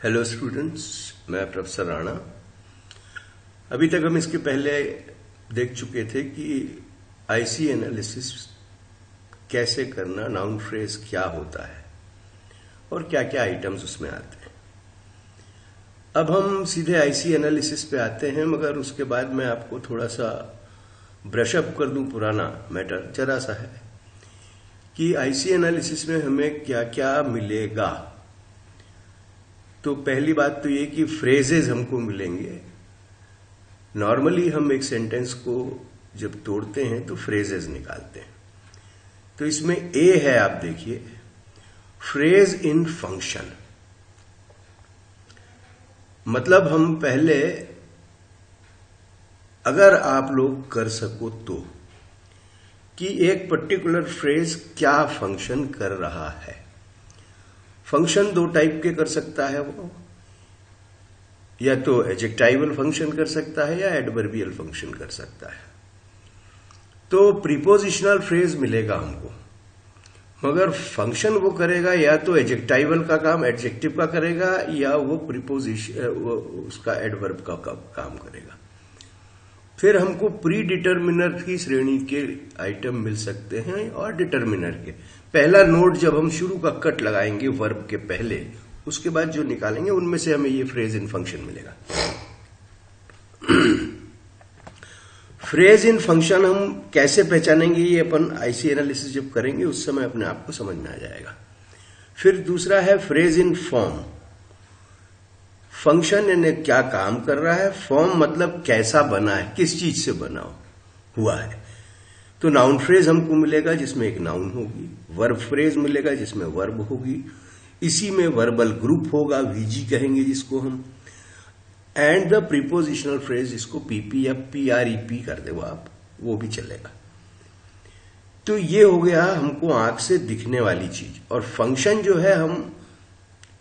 Hello students, मैं professor Rana. अभी तक हम इसके पहले देख चुके थे कि आईसी एनालिसिस कैसे करना, नाउन फ्रेज क्या होता है और क्या क्या आइटम्स उसमें आते हैं। अब हम सीधे आईसी एनालिसिस पे आते हैं, मगर उसके बाद मैं आपको थोड़ा सा ब्रशअप कर दूं। पुराना मैटर जरा सा है कि आईसी एनालिसिस में हमें क्या क्या मिलेगा। तो पहली बात तो ये कि फ्रेजेस हमको मिलेंगे। नॉर्मली हम एक सेंटेंस को जब तोड़ते हैं तो फ्रेजेस निकालते हैं। तो इसमें ए है, आप देखिए, फ्रेज इन फंक्शन। मतलब हम पहले, अगर आप लोग कर सको तो, कि एक पर्टिकुलर फ्रेज क्या फंक्शन कर रहा है। फंक्शन दो टाइप के कर सकता है वो, या तो एडजेक्टिवल फंक्शन कर सकता है या एडवर्बियल फंक्शन कर सकता है। तो प्रीपोजिशनल फ्रेज मिलेगा हमको, मगर फंक्शन वो करेगा या तो एडजेक्टिवल का काम एडजेक्टिव का करेगा या वो प्रीपोजिशन उसका एडवर्ब का काम करेगा। फिर हमको प्री डिटर्मिनर की श्रेणी के आइटम मिल सकते हैं और डिटर्मिनर के। पहला नोट जब हम शुरू का कट लगाएंगे वर्ब के पहले, उसके बाद जो निकालेंगे उनमें से हमें ये फ्रेज इन फंक्शन मिलेगा। फ्रेज इन फंक्शन हम कैसे पहचानेंगे, ये अपन आईसी एनालिसिस जब करेंगे उस समय अपने आप को समझ में आ जाएगा। फिर दूसरा है फ्रेज इन फॉर्म। फंक्शन यानी क्या काम कर रहा है, फॉर्म मतलब कैसा बना है, किस चीज से बना हुआ है। तो नाउन फ्रेज हमको मिलेगा जिसमें एक नाउन होगी, वर्ब फ्रेज मिलेगा जिसमें वर्ब होगी, इसी में वर्बल ग्रुप होगा, वीजी कहेंगे जिसको हम, एंड द प्रीपोजिशनल फ्रेज, जिसको पीपी या पीआरईपी कर दे आप, वो भी चलेगा। तो ये हो गया हमको आंख से दिखने वाली चीज। और फंक्शन जो है हम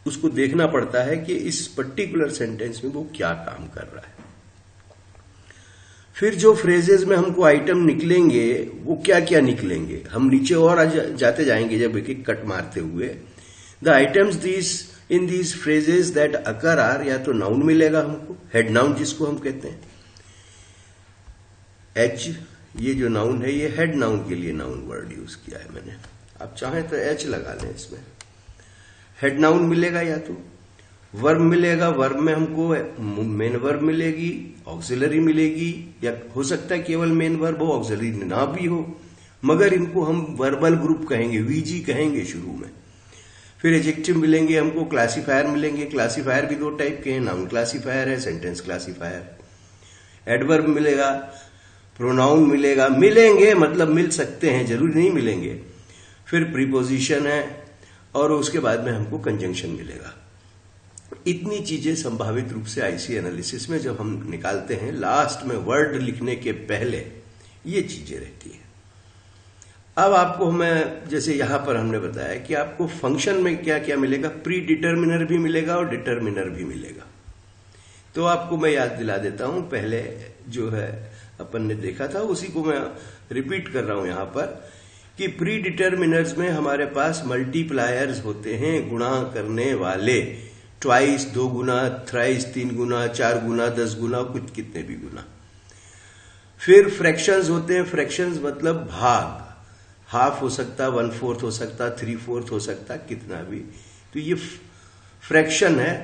उसको देखना पड़ता है कि इस पर्टिकुलर सेंटेंस में वो क्या काम कर रहा है। फिर जो फ्रेजेस में हमको आइटम निकलेंगे वो क्या क्या निकलेंगे, हम नीचे और जाते जाएंगे जब एक एक कट मारते हुए। The items in these phrases that occur are, या तो नाउन मिलेगा हमको, हेड नाउन जिसको हम कहते हैं। एच, ये जो नाउन है ये हेड नाउन के लिए नाउन वर्ड यूज किया है मैंने, आप चाहें तो एच लगा लें इसमें। हेड नाउन मिलेगा, या तो वर्ब मिलेगा, वर्ब में हमको मेन वर्ब मिलेगी, ऑक्सिलरी मिलेगी, या हो सकता है केवल मेन वर्ब हो, ऑक्सिलरी ना भी हो, मगर इनको हम वर्बल ग्रुप कहेंगे, वीजी कहेंगे शुरू में। फिर एडजेक्टिव मिलेंगे हमको, क्लासिफायर मिलेंगे। क्लासिफायर भी दो टाइप के हैं, नाउन क्लासिफायर है, सेंटेंस क्लासिफायर। एडवर्ब मिलेगा, प्रोनाउन मिलेगा, मिलेंगे मतलब मिल सकते हैं, जरूरी नहीं मिलेंगे। फिर प्रीपोजिशन है, और उसके बाद में हमको कंजंक्शन मिलेगा। इतनी चीजें संभावित रूप से आईसी एनालिसिस में जब हम निकालते हैं, लास्ट में वर्ड लिखने के पहले ये चीजें रहती हैं। अब आपको मैं, जैसे यहां पर हमने बताया कि आपको फंक्शन में क्या क्या मिलेगा, प्री डिटर्मिनर भी मिलेगा और डिटर्मिनर भी मिलेगा। तो आपको मैं याद दिला देता हूं, पहले जो है अपन ने देखा था उसी को मैं रिपीट कर रहा हूं यहां पर, कि प्री डिटर्मिनर्स में हमारे पास मल्टीप्लायर्स होते हैं, गुणा करने वाले, ट्वाइस 2 गुना, थ्राइस 3 गुना, 4 गुना, 10 गुना, कुछ कितने भी गुना। फिर फ्रैक्शंस होते हैं, फ्रैक्शंस मतलब भाग, हाफ हो सकता, 1/4 हो सकता, 3/4 हो सकता, कितना भी। तो ये फ्रैक्शन है।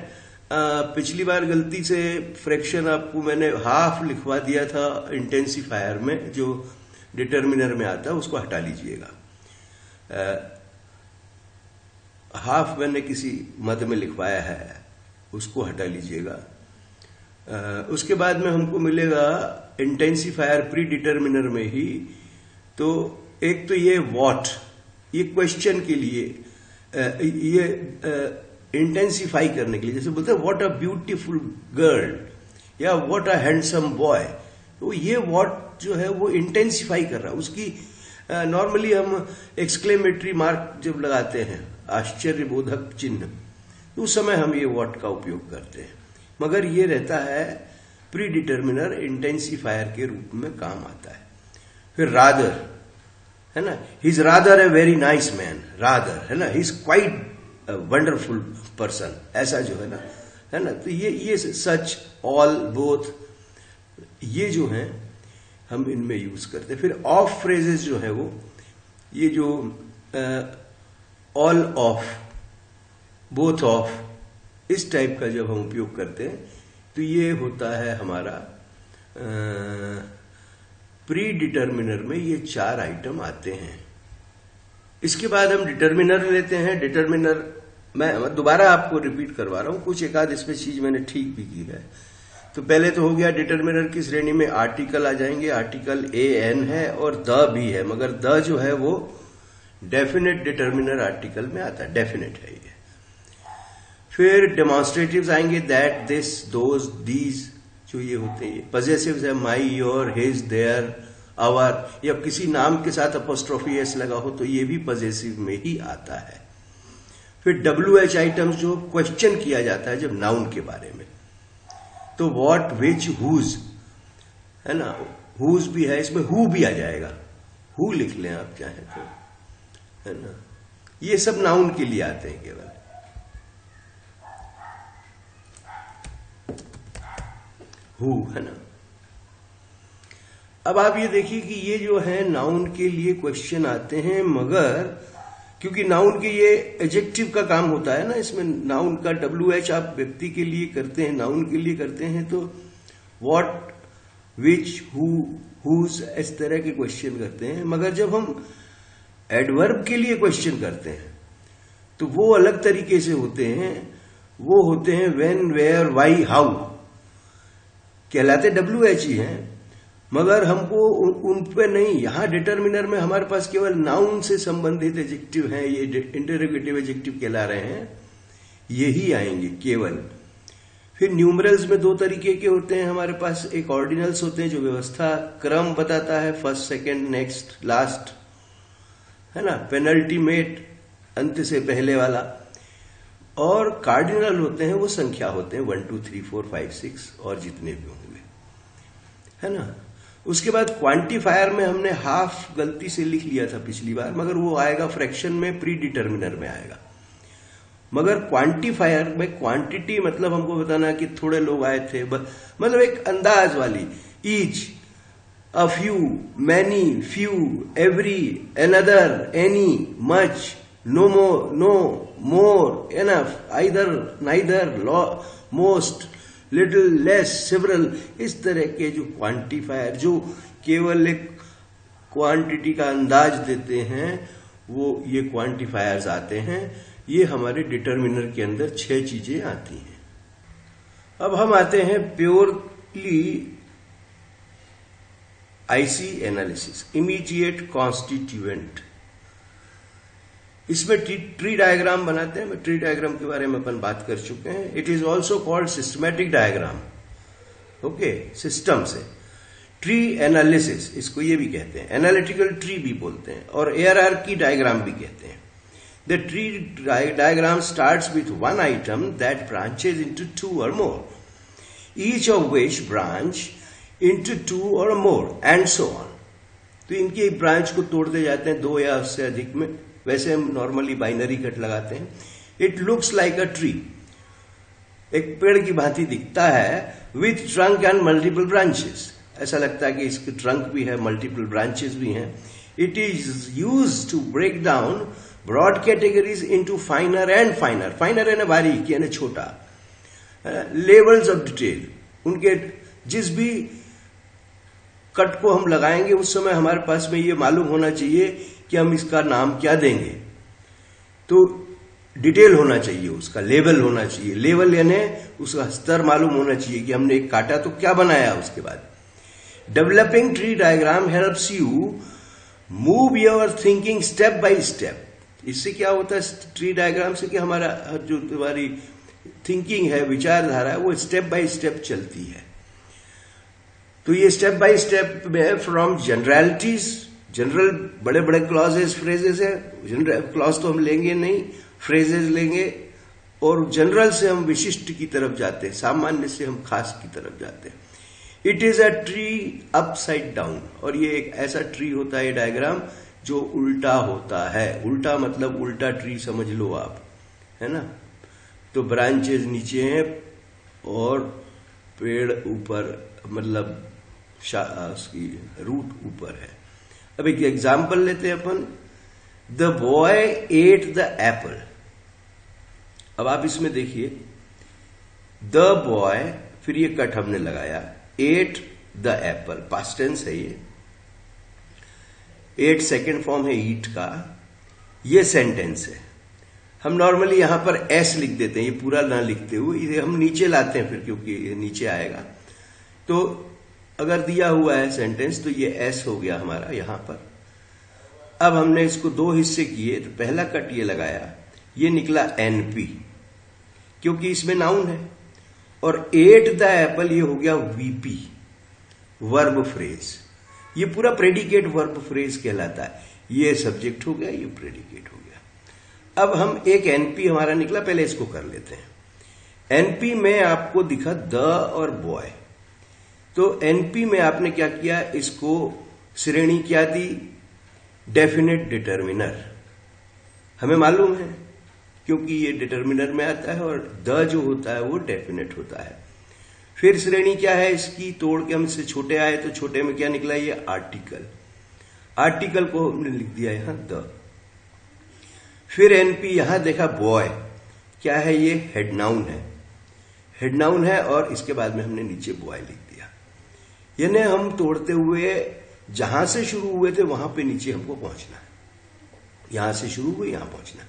पिछली बार गलती से फ्रैक्शन आपको मैंने हाफ लिखवा दिया था इंटेंसिफायर में, जो डिटर्मिनर में आता है, उसको हटा लीजिएगा। हाफ मैंने किसी मद में लिखवाया है, उसको हटा लीजिएगा। उसके बाद में हमको मिलेगा इंटेंसिफायर प्री डिटर्मिनर में ही। तो एक तो ये व्हाट, ये क्वेश्चन के लिए, ये इंटेंसिफाई करने के लिए, जैसे बोलते हैं व्हाट अ ब्यूटीफुल गर्ल या व्हाट अ हैंडसम बॉय, तो ये व्हाट जो है वो इंटेंसिफाई कर रहा है उसकी। नॉर्मली हम एक्सक्लेमेटरी मार्क जब लगाते हैं, आश्चर्यबोधक चिन्ह, तो उस समय हम ये व्हाट का उपयोग करते हैं, मगर ये रहता है प्री डिटर्मिनर, इंटेंसिफायर के रूप में काम आता है। फिर रादर है ना, he is rather a very nice man, rather है ना, he is quite wonderful person, ऐसा जो है ना, है ना। तो ये सच, ऑल, बोथ, ये जो हैं हम इनमें यूज करते हैं। फिर ऑफ फ्रेजेस जो है वो ये जो ऑल ऑफ, बोथ ऑफ, इस टाइप का जब हम उपयोग करते हैं तो ये होता है हमारा प्री डिटर्मिनर में ये 4 आइटम आते हैं। इसके बाद हम डिटर्मिनर लेते हैं। डिटर्मिनर मैं दोबारा आपको रिपीट करवा रहा हूं, कुछ एक आध इसमें चीज मैंने ठीक भी की है। तो पहले तो हो गया डिटर्मिनर की श्रेणी में आर्टिकल आ जाएंगे। आर्टिकल ए एन है और द भी है, मगर द जो है वो डेफिनेट डिटर्मिनर आर्टिकल में आता है, डेफिनेट है ये। फिर डेमोन्स्ट्रेटिव्स आएंगे, दैट, दिस, दोज, दीज, जो ये होते हैं। पजेसिव्स है माई, योर, हिज, देयर, आवर, या किसी नाम के साथ अपोस्ट्रोफी एस लगा हो तो ये भी पजेसिव में ही आता है। फिर WH आइटम्स जो क्वेश्चन किया जाता है जब नाउन के बारे में, तो व्हाट, विच, हुज, है ना, हुज भी है, इसमें हु भी आ जाएगा, हु लिख लें आप चाहें तो, है ना। ये सब नाउन के लिए आते हैं केवल। हु, है ना। अब आप ये देखिए कि ये जो है नाउन के लिए क्वेश्चन आते हैं, मगर क्योंकि नाउन के ये एडजेक्टिव का काम होता है ना, इसमें नाउन का WH आप व्यक्ति के लिए करते हैं, नाउन के लिए करते हैं, तो व्हाट, विच, हु, हुज, इस तरह के क्वेश्चन करते हैं। मगर जब हम एडवर्ब के लिए क्वेश्चन करते हैं तो वो अलग तरीके से होते हैं। वो होते हैं व्हेन, वेयर, व्हाई, हाउ, कहलाते WH ही हैं, मगर हमको उन पे नहीं, यहां डिटर्मिनर में हमारे पास केवल नाउन से संबंधित एडजेक्टिव हैं, ये इंटरोगेटिव एडजेक्टिव कहला रहे हैं, यही आएंगे केवल। फिर न्यूमरल्स में 2 तरीके के होते हैं हमारे पास। एक ऑर्डिनल्स होते हैं जो व्यवस्था, क्रम बताता है, फर्स्ट, सेकंड, नेक्स्ट, लास्ट, है ना, पेनल्टीमेट, अंत से पहले वाला। और कार्डिनल होते हैं, वो संख्या होते हैं, 1 2 3 4 5 6 और जितने भी होंगे, है ना। उसके बाद क्वांटिफायर में हमने हाफ गलती से लिख लिया था पिछली बार, मगर वो आएगा फ्रैक्शन में, प्री डिटर्मिनर में आएगा। मगर क्वांटिफायर में क्वांटिटी मतलब हमको बताना कि थोड़े लोग आए थे, मतलब एक अंदाज वाली, each, a few, many, few, every, another, any, much, no more, no more, enough, either, neither, most, little, less, several, इस तरह के जो क्वांटिफायर जो केवल एक क्वांटिटी का अंदाज देते हैं, वो ये क्वांटिफायर्स आते हैं। ये हमारे डिटर्मिनर के अंदर 6 चीजें आती हैं। अब हम आते हैं purely IC analysis, immediate constituent. इसमें ट्री डायग्राम बनाते हैं। ट्री डायग्राम के बारे में अपन बात कर चुके हैं। It is also called systematic diagram, okay, system से। ट्री एनालिसिस इसको ये भी कहते हैं, एनालिटिकल ट्री भी बोलते हैं, और ARRकी डायग्राम भी कहते हैं। The tree diagram starts with one item that branches into 2 or more, each of which branch into 2 or more and so on। तो इनकी एक ब्रांच को तोड़ते जाते हैं 2 या उससे अधिक में। वैसे हम नॉर्मली बाइनरी कट लगाते हैं। It looks like a tree, एक पेड़ की भांति दिखता है, with trunk and multiple branches. ऐसा लगता है कि इसके ट्रंक भी है, मल्टीपल ब्रांचेस भी हैं। It is use to break down broad categories into finer and finer, finer यानी बारीक यानी छोटा, लेवल्स ऑफ डिटेल। उनके जिस भी कट को हम लगाएंगे उस समय हमारे पास में ये मालूम होना चाहिए कि हम इसका नाम क्या देंगे। तो डिटेल होना चाहिए, उसका लेवल होना चाहिए। लेवल यानी उसका स्तर मालूम होना चाहिए कि हमने एक काटा तो क्या बनाया उसके बाद। Developing tree diagram helps you move your thinking step by step. इससे क्या होता है ट्री डायग्राम से कि हमारा जो तुम्हारी थिंकिंग है, विचारधारा है, वो स्टेप बाय स्टेप चलती है। तो ये स्टेप बाय स्टेप में फ्रॉम जनरलिटीज, जनरल बड़े बड़े क्लॉजेस, फ्रेजेस है, जनरल क्लॉज तो हम लेंगे नहीं, फ्रेजेस लेंगे, और जनरल से हम विशिष्ट की तरफ जाते हैं, सामान्य से हम खास की तरफ जाते हैं। It is a tree upside down, और ये एक ऐसा ट्री होता है डायग्राम जो उल्टा होता है। उल्टा मतलब उल्टा ट्री समझ लो आप, है ना। तो ब्रांचेस नीचे हैं, और पेड़ ऊपर, मतलब उसकी रूट ऊपर है। अब एक एग्जाम्पल लेते हैं अपन, the boy ate the apple. अब आप इसमें देखिए, द बॉय, फिर ये कट हमने लगाया, ate the apple, past tense है ये, एट सेकेंड फॉर्म है ईट का, ये सेंटेंस है। हम नॉर्मली यहां पर एस लिख देते हैं, ये पूरा ना लिखते हुए इसे हम नीचे लाते हैं फिर, क्योंकि ये नीचे आएगा। तो अगर दिया हुआ है सेंटेंस तो ये एस हो गया हमारा यहां पर। अब हमने इसको दो हिस्से किए, तो पहला कट ये लगाया, ये निकला एनपी, क्योंकि इसमें नाउन है, और एट द एप्पल ये हो गया वीपी, वर्ब फ्रेज। ये पूरा प्रेडिकेट वर्ब फ्रेज कहलाता है। ये सब्जेक्ट हो गया, ये प्रेडिकेट हो गया। अब हम एक एनपी हमारा निकला, पहले इसको कर लेते हैं। एनपी में आपको दिखा द और बॉय, तो एनपी में आपने क्या किया, इसको श्रेणी क्या दी, डेफिनेट डिटर्मिनर। हमें मालूम है क्योंकि ये डिटर्मिनर में आता है, और द जो होता है वो डेफिनेट होता है। फिर श्रेणी क्या है इसकी, तोड़ के हम इससे छोटे आए तो छोटे में क्या निकला, ये आर्टिकल। आर्टिकल को हमने लिख दिया यहां द। फिर एनपी यहां देखा बॉय, क्या है ये, हेड नाउन है, हेड नाउन है, और इसके बाद में हमने नीचे बॉय लिख दिया। यानी हम तोड़ते हुए जहां से शुरू हुए थे वहां पे नीचे हमको पहुंचना है, यहां से शुरू हुए यहां पहुंचना।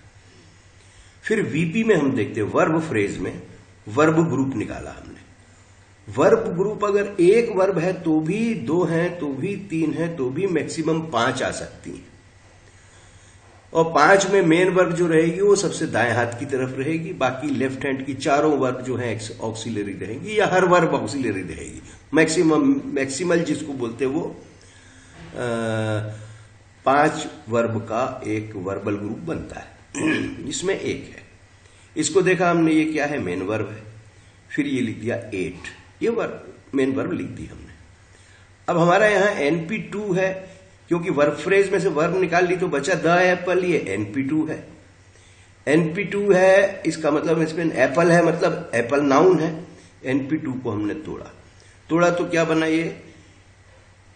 फिर वीपी में हम देखते हैं, वर्ब फ्रेज में वर्ब ग्रुप निकाला हमने। वर्ब ग्रुप अगर एक वर्ब है तो भी, दो हैं तो भी, तीन है तो भी, मैक्सिमम 5 आ सकती हैं। और 5 में मेन वर्ब जो रहेगी वो सबसे दाएं हाथ की तरफ रहेगी, बाकी लेफ्ट हैंड की चारों वर्ब जो है ऑक्सिलरी रहेंगी, या हर वर्ब ऑक्सिलरी रहेगी। मैक्सिमल जिसको बोलते हैं वो 5 वर्ब का एक वर्बल ग्रुप बनता है। इसमें एक है, इसको देखा हमने, ये क्या है, मेन वर्ब है। फिर ये लिख दिया 8, ये वर्ब, मेन वर्ब लिख दी हमने। अब हमारा यहां NP2 है, क्योंकि वर्ब फ्रेज में से वर्ब निकाल ली तो बचा द एप्पल, ये NP2 है। NP2 है, इसका मतलब इसमें एप्पल है, मतलब एप्पल नाउन है। NP2 को हमने तोड़ा तो क्या बना, ये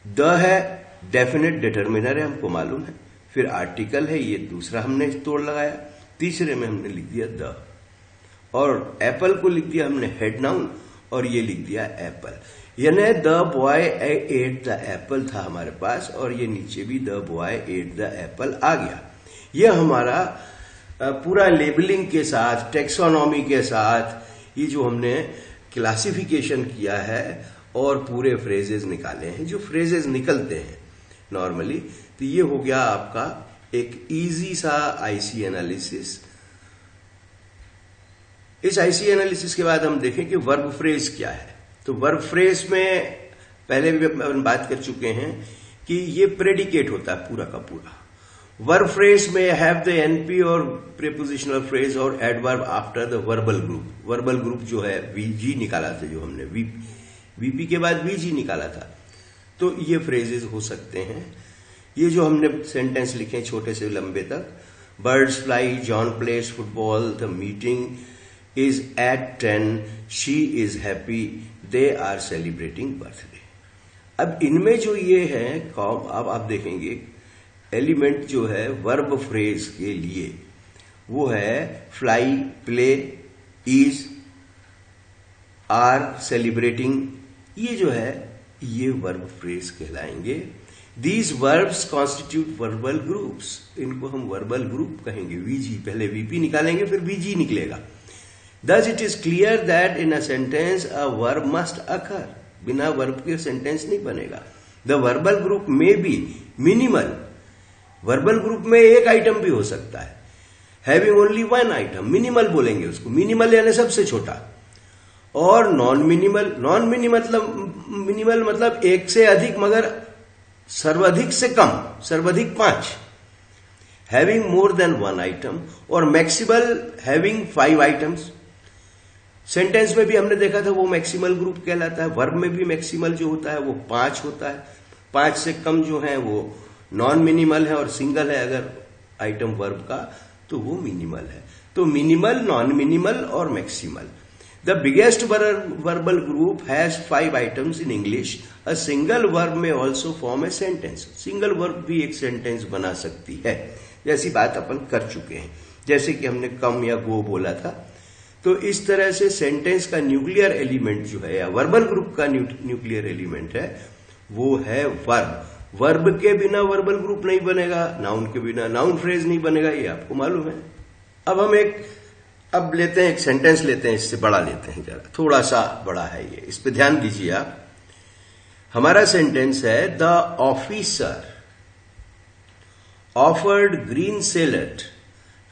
द है, डेफिनेट डिटर्मिनर है, हमको मालूम है। फिर आर्टिकल है, ये दूसरा हमने तोड़ लगाया। तीसरे में हमने लिख दिया द, और एप्पल को लिख दिया हमने हेड नाउन, और ये लिख दिया एप्पल। यानी the boy ate the apple था हमारे पास, और ये नीचे भी the boy ate the apple आ गया। ये हमारा पूरा लेबलिंग के साथ, टेक्सोनॉमी के साथ, ये जो हमने क्लासिफिकेशन किया है और पूरे फ्रेजेस निकाले हैं, जो फ्रेजेस निकलते हैं नॉर्मली, तो ये हो गया आपका एक इजी सा आईसी एनालिसिस। इस आईसी एनालिसिस के बाद हम देखें कि वर्ब फ्रेज क्या है। तो वर्ब फ्रेज में पहले भी हम बात कर चुके हैं कि ये प्रेडिकेट होता है पूरा का पूरा। वर्ब फ्रेज में हैव द एनपी और प्रीपोजिशनल फ्रेज और adverb after the verbal group. Verbal group जो है वीजी निकाला था, जो हमने वीपी के बाद वीजी निकाला था, तो ये फ्रेजेस हो सकते हैं। ये जो हमने सेंटेंस लिखे छोटे से लंबे तक, birds fly, John place football, the meeting is at 10, she is happy, they are celebrating birthday। अब इनमें जो ये है, अब आप देखेंगे एलिमेंट जो है वर्ब फ्रेज के लिए वो है fly, play, is, are, celebrating. ये जो है ये वर्ब फ्रेज कहलाएंगे। These verbs constitute verbal groups। इनको हम वर्बल ग्रुप कहेंगे। वीजी, पहले वीपी निकालेंगे फिर वीजी निकलेगा। Thus it is clear that in a sentence a verb must occur। बिना वर्ब के सेंटेंस नहीं बनेगा। The verbal group may be minimal। Verbal group में एक आइटम भी हो सकता है। Having only one item, minimal बोलेंगे उसको। मिनिमल यानी सबसे छोटा। और नॉन मिनिमल मिनिमल मतलब एक से अधिक मगर सर्वाधिक से कम, सर्वाधिक 5। Having more than one item और मैक्सिमल having 5 items। सेंटेंस में भी हमने देखा था वो मैक्सिमल ग्रुप कहलाता है। वर्ब में भी मैक्सिमल जो होता है वो 5 होता है। 5 से कम जो है वो नॉन मिनिमल है, और सिंगल है अगर आइटम वर्ब का तो वो मिनिमल है। तो मिनिमल, नॉन मिनिमल और maximal. The biggest verbal group has 5 items in English. A single verb may also form a sentence. Single verb भी एक सेंटेंस बना सकती है, जैसी बात अपन कर चुके हैं। जैसे कि हमने कम या गो बोला था, तो इस तरह से सेंटेंस का न्यूक्लियर एलिमेंट जो है या वर्बल ग्रुप का न्यूक्लियर एलिमेंट है वो है वर्ब। वर्ब के बिना वर्बल ग्रुप नहीं बनेगा, नाउन के बिना नाउन फ्रेज नहीं बनेगा, ये आपको मालूम है। अब लेते हैं एक सेंटेंस लेते हैं, इससे बड़ा लेते हैं, जरा थोड़ा सा बड़ा है ये, इस पे ध्यान दीजिए आप। हमारा सेंटेंस है the officer offered green salad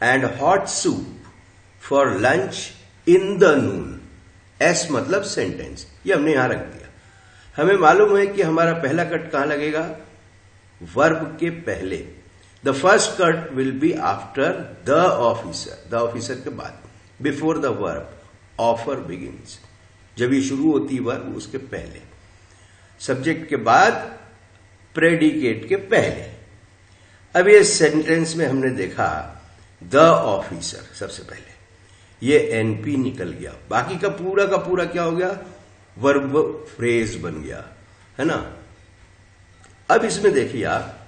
and hot soup for lunch in the Noon. S मतलब सेंटेंस, ये हमने यहां रख दिया। हमें मालूम है कि हमारा पहला कट कहां लगेगा, वर्ब के पहले। The first cut will be after the officer, the officer के बाद, before the verb offer begins. जब ये शुरू होती वर्ब उसके पहले, सब्जेक्ट के बाद, प्रेडिकेट के पहले। अब ये सेंटेंस में हमने देखा द ऑफिसर सबसे पहले, ये एनपी निकल गया, बाकी का पूरा क्या हो गया, वर्ब फ्रेज बन गया, है ना। अब इसमें देखिए आप,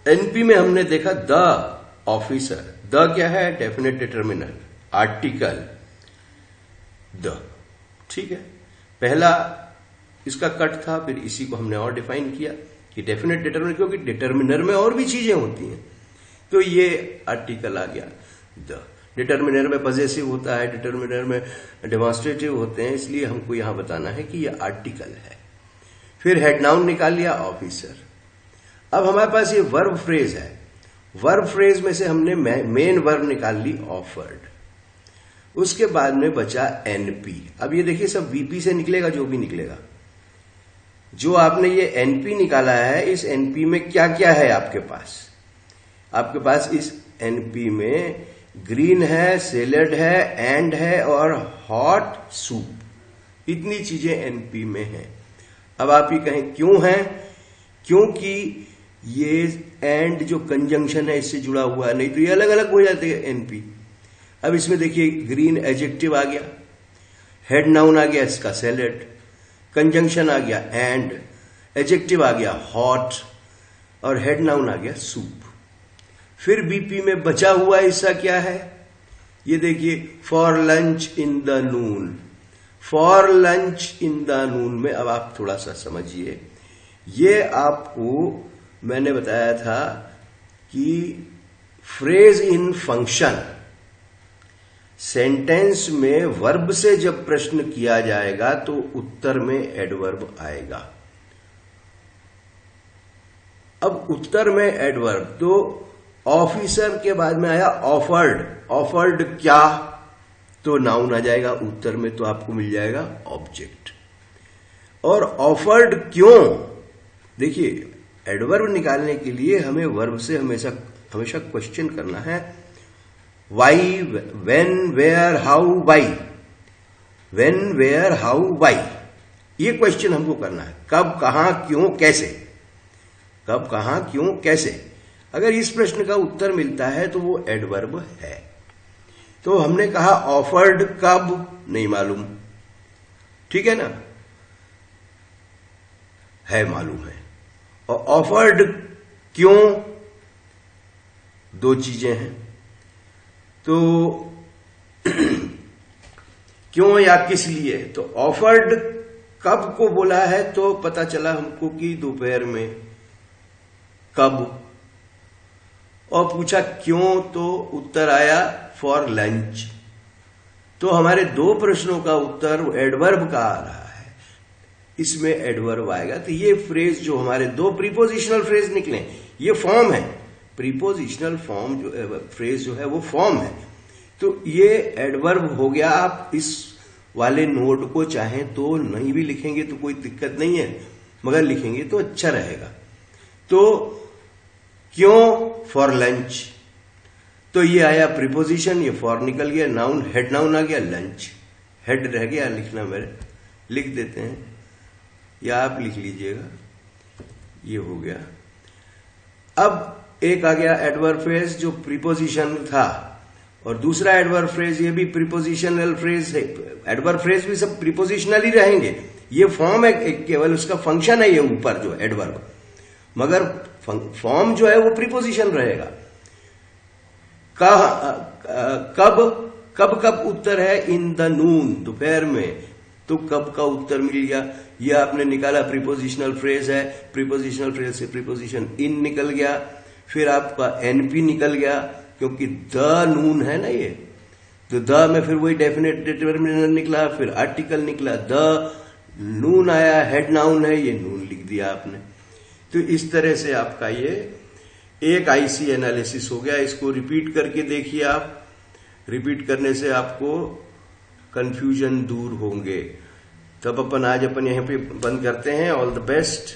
एनपी में हमने देखा द ऑफिसर, द क्या है, डेफिनेट डिटर्मिनर, आर्टिकल द, ठीक है। पहला इसका कट था, फिर इसी को हमने और डिफाइन किया कि डेफिनेट डिटर्मिनर, क्योंकि डिटर्मिनर में और भी चीजें होती हैं, तो ये आर्टिकल आ गया द। डिटर्मिनर में पजेसिव होता है, डिटर्मिनर में डेमोन्स्ट्रेटिव होते हैं, इसलिए हमको यहां बताना है कि ये आर्टिकल है। फिर हेड नाउन निकाल लिया ऑफिसर। अब हमारे पास ये वर्ब फ्रेज है, वर्ब फ्रेज में से हमने मेन वर्ब निकाल ली ऑफर्ड, उसके बाद में बचा एनपी। अब ये देखिए सब वीपी से निकलेगा, जो भी निकलेगा। जो आपने ये एनपी निकाला है, इस एनपी में क्या क्या है आपके पास, आपके पास इस एनपी में ग्रीन है, सैलेड है, एंड है और हॉट सूप, इतनी चीजें एनपी में हैं। अब आप ये कहें क्यों है, क्योंकि ये एंड जो कंजंक्शन है इससे जुड़ा हुआ है, नहीं तो ये अलग अलग हो जाते हैं एनपी। अब इसमें देखिए ग्रीन एडजेक्टिव आ गया, हेड नाउन आ गया इसका सैलेड, कंजंक्शन आ गया एंड, एडजेक्टिव आ गया हॉट और हेड नाउन आ गया सूप। फिर बीपी में बचा हुआ हिस्सा क्या है, ये देखिए for lunch in the noon, for lunch in the noon में अब आप थोड़ा सा समझिए, ये आपको मैंने बताया था कि फ्रेज इन फंक्शन, सेंटेंस में वर्ब से जब प्रश्न किया जाएगा तो उत्तर में एडवर्ब आएगा। अब उत्तर में एडवर्ब, तो ऑफिसर के बाद में आया ऑफर्ड, ऑफर्ड क्या, तो नाउन आ जाएगा उत्तर में, तो आपको मिल जाएगा ऑब्जेक्ट। और ऑफर्ड क्यों, देखिए एडवर्ब निकालने के लिए हमें वर्ब से हमेशा क्वेश्चन करना है, why, when, where, how, why, when, where, how, why, ये क्वेश्चन हमको करना है। कब, कहां, क्यों, कैसे, कब, कहां, क्यों, कैसे। अगर इस प्रश्न का उत्तर मिलता है तो वो एडवर्ब है। तो हमने कहा ऑफर्ड कब, नहीं मालूम, ठीक है ना, है मालूम है। और ऑफर्ड क्यों, दो चीजें हैं, तो क्यों या किस लिए, तो ऑफर्ड कब को बोला है तो पता चला हमको कि दोपहर में, कब, और पूछा क्यों तो उत्तर आया फॉर लंच। तो हमारे दो प्रश्नों का उत्तर एडवर्ब का आ रहा है, इसमें एडवर्ब आएगा। तो ये फ्रेज जो हमारे दो प्रीपोजिशनल फ्रेज निकले, ये फॉर्म है, प्रीपोजिशनल फॉर्म जो फ्रेज जो है वो फॉर्म है, तो ये एडवर्ब हो गया। आप इस वाले नोट को चाहें तो नहीं भी लिखेंगे तो कोई दिक्कत नहीं है, मगर लिखेंगे तो अच्छा रहेगा। तो क्यों, फॉर लंच, तो ये आया प्रीपोजिशन, ये फॉर निकल गया, नाउन, हेड नाउन आ गया, लंच, हेड रह गया लिखना, मेरे लिख देते हैं या आप लिख लीजिएगा, ये हो गया। अब एक आ गया एडवर्ब फ्रेज जो प्रीपोजिशन था, और दूसरा एडवर्ब फ्रेज, ये भी प्रीपोजिशनल फ्रेज है। एडवर्ब फ्रेज भी सब प्रीपोजिशनल ही रहेंगे, ये फॉर्म है, केवल उसका फंक्शन है ये ऊपर जो एडवर्ब, मगर फॉर्म जो है वो प्रीपोजिशन रहेगा। कब उत्तर है इन द नून, दोपहर में, तो कब का उत्तर मिल गया, ये आपने निकाला, प्रीपोजिशनल फ्रेज है, प्रीपोजिशनल फ्रेज से प्रीपोजिशन इन निकल गया, फिर आपका एनपी निकल गया, क्योंकि द नून है ना ये, तो द में फिर वही डेफिनेट डिटर्मिनर निकला, फिर आर्टिकल निकला, द नून आया, हेड नाउन है, ये नून लिख दिया आपने। तो इस तरह से आपका ये एक आईसी एनालिसिस हो गया। इसको रिपीट करके देखिए आप, रिपीट करने से आपको कंफ्यूजन दूर होंगे। तब आज अपन यहां पे बंद करते हैं। All the best,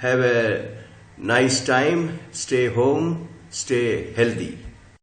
have a nice time, stay home, stay healthy.